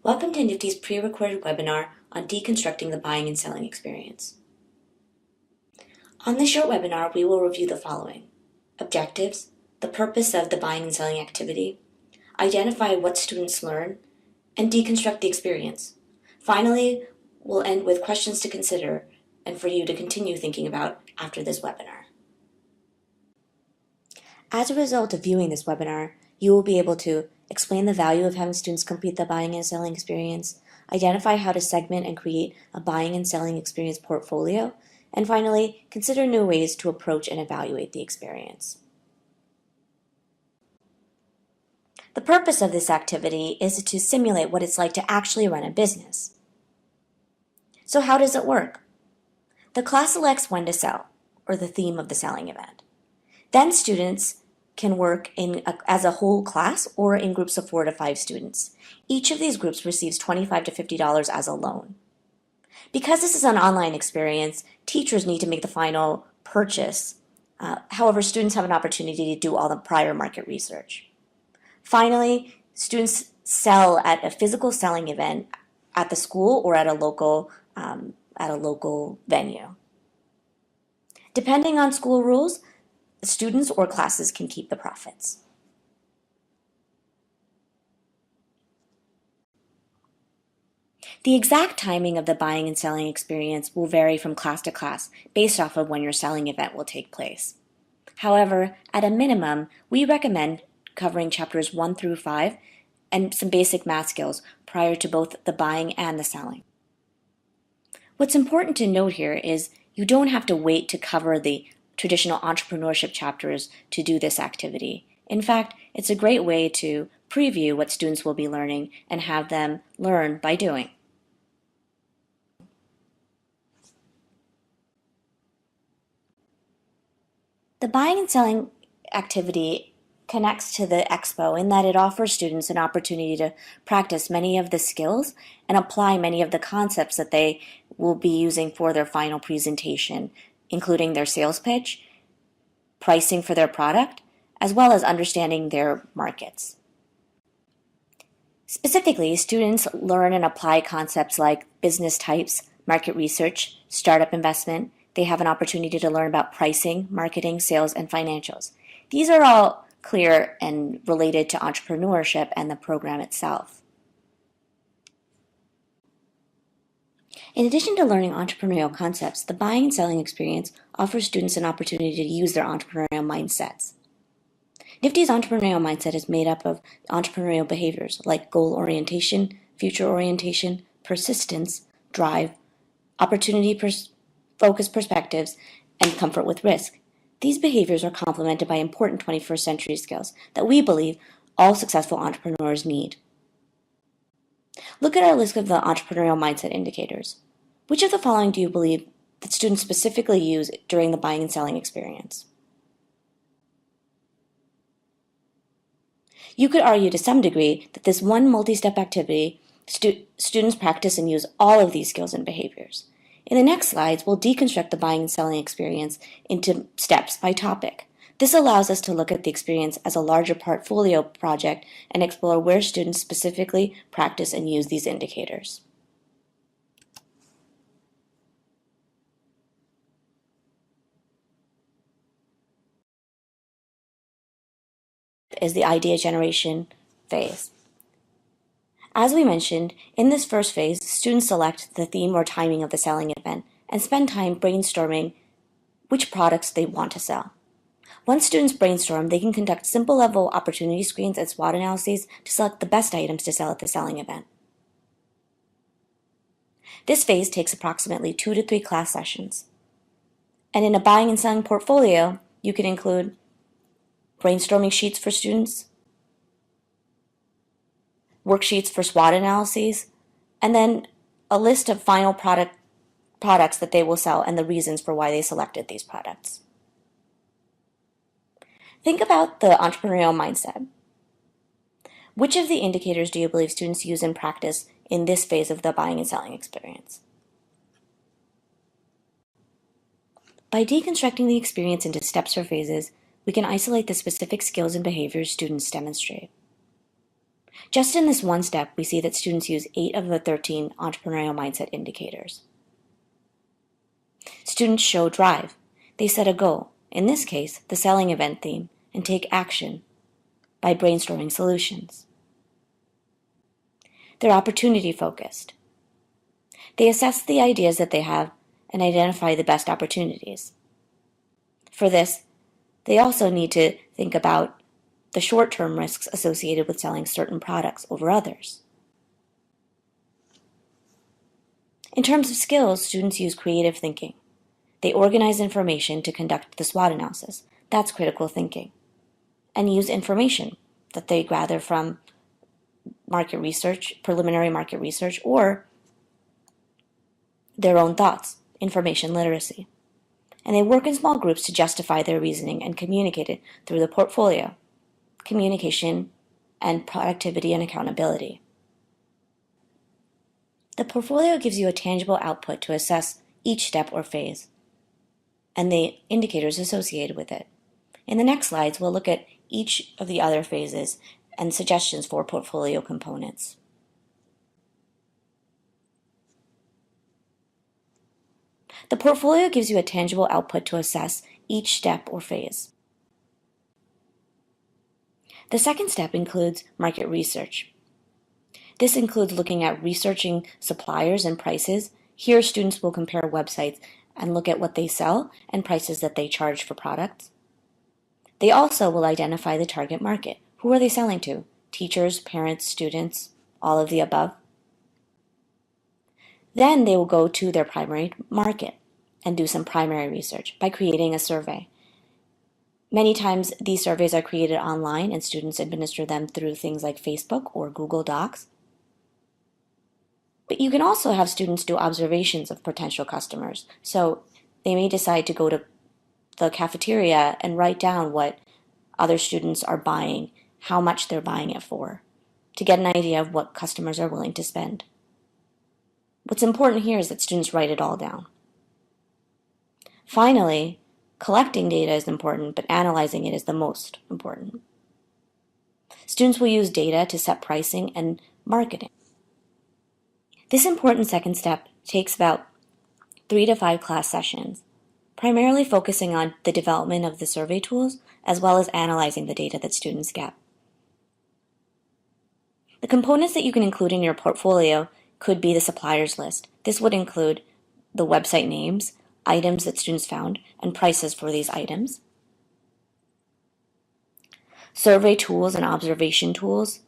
Welcome to NFTE's pre-recorded webinar on deconstructing the buying and selling experience. On this short webinar, we will review the following: objectives, the purpose of the buying and selling activity, identify what students learn, and deconstruct the experience. Finally, we'll end with questions to consider and for you to continue thinking about after this webinar. As a result of viewing this webinar, you will be able to explain the value of having students complete the buying and selling experience, identify how to segment and create a buying and selling experience portfolio, and finally, consider new ways to approach and evaluate the experience. The purpose of this activity is to simulate what it's like to actually run a business. So how does it work? The class selects when to sell, or the theme of the selling event. Then students can work as a whole class or in groups of 4 to 5 students. Each of these groups receives $25 to $50 as a loan. Because this is an online experience, teachers need to make the final purchase. However, students have an opportunity to do all the prior market research. Finally, students sell at a physical selling event at the school or at a local venue. Depending on school rules, students or classes can keep the profits. The exact timing of the buying and selling experience will vary from class to class based off of when your selling event will take place. However, at a minimum, we recommend covering chapters 1 through 5 and some basic math skills prior to both the buying and the selling. What's important to note here is you don't have to wait to cover the traditional entrepreneurship chapters to do this activity. In fact, it's a great way to preview what students will be learning and have them learn by doing. The buying and selling activity connects to the expo in that it offers students an opportunity to practice many of the skills and apply many of the concepts that they will be using for their final presentation, including their sales pitch, pricing for their product, as well as understanding their markets. Specifically, students learn and apply concepts like business types, market research, startup investment. They have an opportunity to learn about pricing, marketing, sales, and financials. These are all clear and related to entrepreneurship and the program itself. In addition to learning entrepreneurial concepts, the buying and selling experience offers students an opportunity to use their entrepreneurial mindsets. NFTE's entrepreneurial mindset is made up of entrepreneurial behaviors like goal orientation, future orientation, persistence, drive, opportunity-focused perspectives, and comfort with risk. These behaviors are complemented by important 21st century skills that we believe all successful entrepreneurs need. Look at our list of the entrepreneurial mindset indicators. Which of the following do you believe that students specifically use during the buying and selling experience? You could argue to some degree that this one multi-step activity, students practice and use all of these skills and behaviors. In the next slides, we'll deconstruct the buying and selling experience into steps by topic. This allows us to look at the experience as a larger portfolio project and explore where students specifically practice and use these indicators. Is the idea generation phase. As we mentioned, in this first phase, students select the theme or timing of the selling event and spend time brainstorming which products they want to sell. Once students brainstorm, they can conduct simple level opportunity screens and SWOT analyses to select the best items to sell at the selling event. This phase takes approximately 2 to 3 class sessions. And in a buying and selling portfolio, you can include brainstorming sheets for students, worksheets for SWOT analyses, and then a list of final products that they will sell and the reasons for why they selected these products. Think about the entrepreneurial mindset. Which of the indicators do you believe students use in practice in this phase of the buying and selling experience? By deconstructing the experience into steps or phases, we can isolate the specific skills and behaviors students demonstrate. Just in this one step, we see that students use 8 of the 13 entrepreneurial mindset indicators. Students show drive. They set a goal, in this case, the selling event theme, and take action by brainstorming solutions. They're opportunity focused. They assess the ideas that they have and identify the best opportunities. For this, they also need to think about the short-term risks associated with selling certain products over others. In terms of skills, students use creative thinking. They organize information to conduct the SWOT analysis. That's critical thinking. And use information that they gather from market research, preliminary market research, or their own thoughts, information literacy. And they work in small groups to justify their reasoning and communicate it through the portfolio, communication, and productivity and accountability. The portfolio gives you a tangible output to assess each step or phase and the indicators associated with it. In the next slides, we'll look at each of the other phases and suggestions for portfolio components. The portfolio gives you a tangible output to assess each step or phase. The second step includes market research. This includes looking at researching suppliers and prices. Here, students will compare websites and look at what they sell and prices that they charge for products. They also will identify the target market. Who are they selling to? Teachers, parents, students, all of the above. Then they will go to their primary market and do some primary research by creating a survey. Many times these surveys are created online and students administer them through things like Facebook or Google Docs. But you can also have students do observations of potential customers. So they may decide to go to the cafeteria and write down what other students are buying, how much they're buying it for, to get an idea of what customers are willing to spend. What's important here is that students write it all down. Finally, collecting data is important, but analyzing it is the most important. Students will use data to set pricing and marketing. This important second step takes about 3 to 5 class sessions, primarily focusing on the development of the survey tools as well as analyzing the data that students get. The components that you can include in your portfolio could be the suppliers list. This would include the website names, items that students found, and prices for these items. Survey tools and observation tools.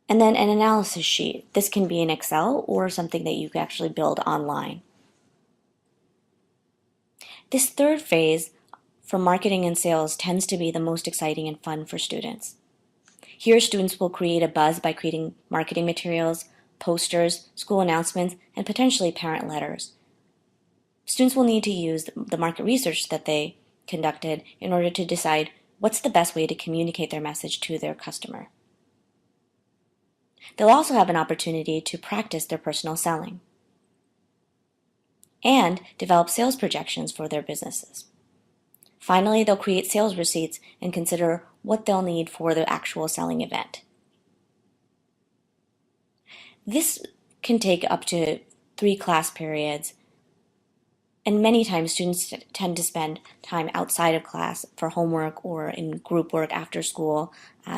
And then an analysis sheet. This can be in Excel or something that you can actually build online. This third phase for marketing and sales tends to be the most exciting and fun for students. Here, students will create a buzz by creating marketing materials, posters, school announcements, and potentially parent letters. Students will need to use the market research that they conducted in order to decide what's the best way to communicate their message to their customer. They'll also have an opportunity to practice their personal selling and develop sales projections for their businesses. Finally, they'll create sales receipts and consider what they'll need for the actual selling event. This can take up to 3 class periods, and many times students tend to spend time outside of class for homework or in group work after school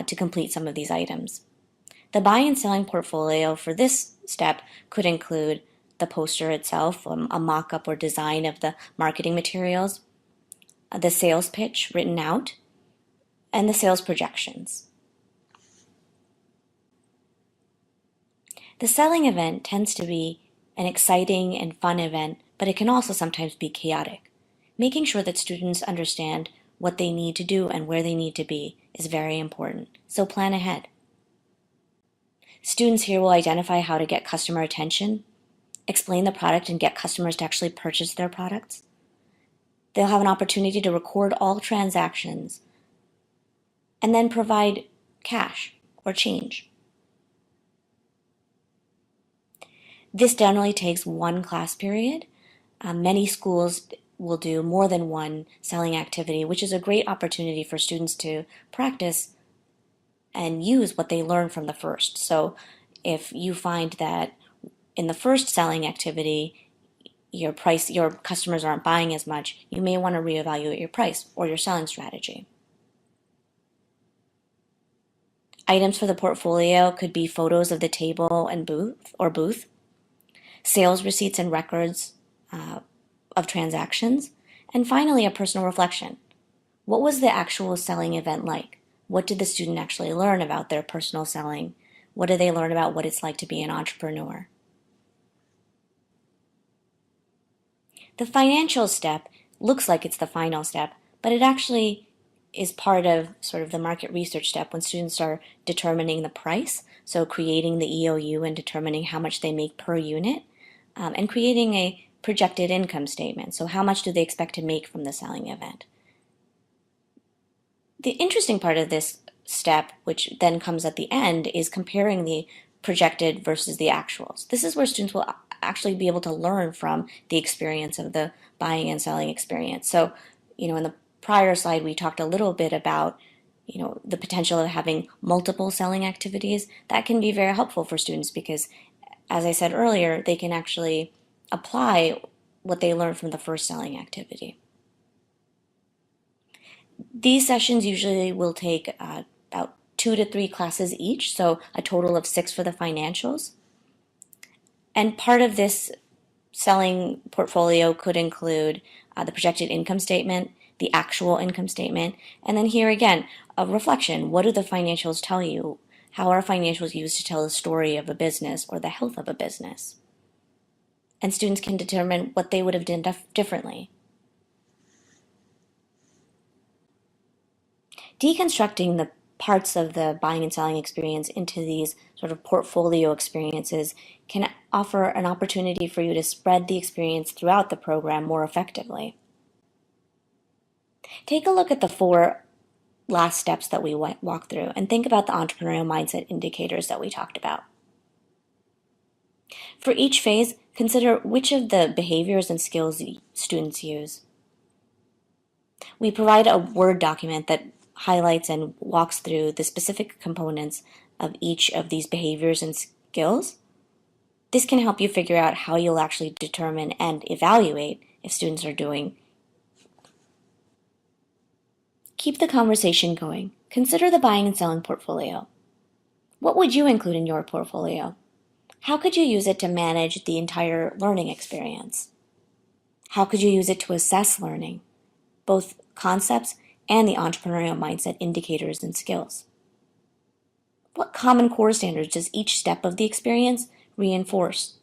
to complete some of these items. The buying and selling portfolio for this step could include the poster itself, a mock-up or design of the marketing materials, the sales pitch written out, and the sales projections. The selling event tends to be an exciting and fun event, but it can also sometimes be chaotic. Making sure that students understand what they need to do and where they need to be is very important, so plan ahead. Students here will identify how to get customer attention, explain the product and get customers to actually purchase their products. They'll have an opportunity to record all transactions and then provide cash or change. This generally takes 1 class period. Many schools will do more than one selling activity, which is a great opportunity for students to practice and use what they learned from the first. So if you find that in the first selling activity, your customers aren't buying as much, you may want to reevaluate your price or your selling strategy. Items for the portfolio could be photos of the table and booth, sales receipts and records of transactions, and finally a personal reflection. What was the actual selling event like? What did the student actually learn about their personal selling? What did they learn about what it's like to be an entrepreneur? The financial step looks like it's the final step, but it actually is part of sort of the market research step when students are determining the price, so creating the EOU and determining how much they make per unit, and creating a projected income statement, so how much do they expect to make from the selling event. The interesting part of this step, which then comes at the end, is comparing the projected versus the actuals. This is where students will actually be able to learn from the experience of the buying and selling experience. So, in the prior slide, we talked a little bit about, the potential of having multiple selling activities. That can be very helpful for students because, as I said earlier, they can actually apply what they learned from the first selling activity. These sessions usually will take about 2 to 3 classes each, so a total of 6 for the financials. And part of this selling portfolio could include the projected income statement, the actual income statement, and then here again, a reflection. What do the financials tell you? How are financials used to tell the story of a business or the health of a business? And students can determine what they would have done differently. Deconstructing the parts of the buying and selling experience into these sort of portfolio experiences can offer an opportunity for you to spread the experience throughout the program more effectively. Take a look at the 4 last steps that we walked through and think about the entrepreneurial mindset indicators that we talked about. For each phase, consider which of the behaviors and skills students use. We provide a Word document that highlights and walks through the specific components of each of these behaviors and skills. This can help you figure out how you'll actually determine and evaluate if students are doing. Keep the conversation going. Consider the buying and selling portfolio. What would you include in your portfolio? How could you use it to manage the entire learning experience? How could you use it to assess learning, both concepts and the entrepreneurial mindset indicators and skills? What common core standards does each step of the experience reinforce?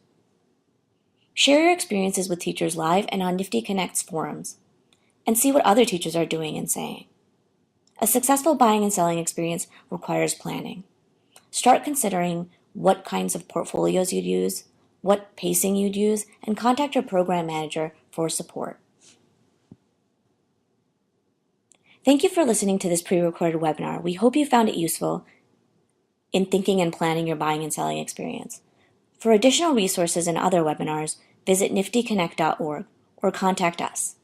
Share your experiences with teachers live and on Nifty Connect's forums, and see what other teachers are doing and saying. A successful buying and selling experience requires planning. Start considering what kinds of portfolios you'd use, what pacing you'd use, and contact your program manager for support. Thank you for listening to this pre-recorded webinar. We hope you found it useful in thinking and planning your buying and selling experience. For additional resources and other webinars, visit niftyconnect.org or contact us.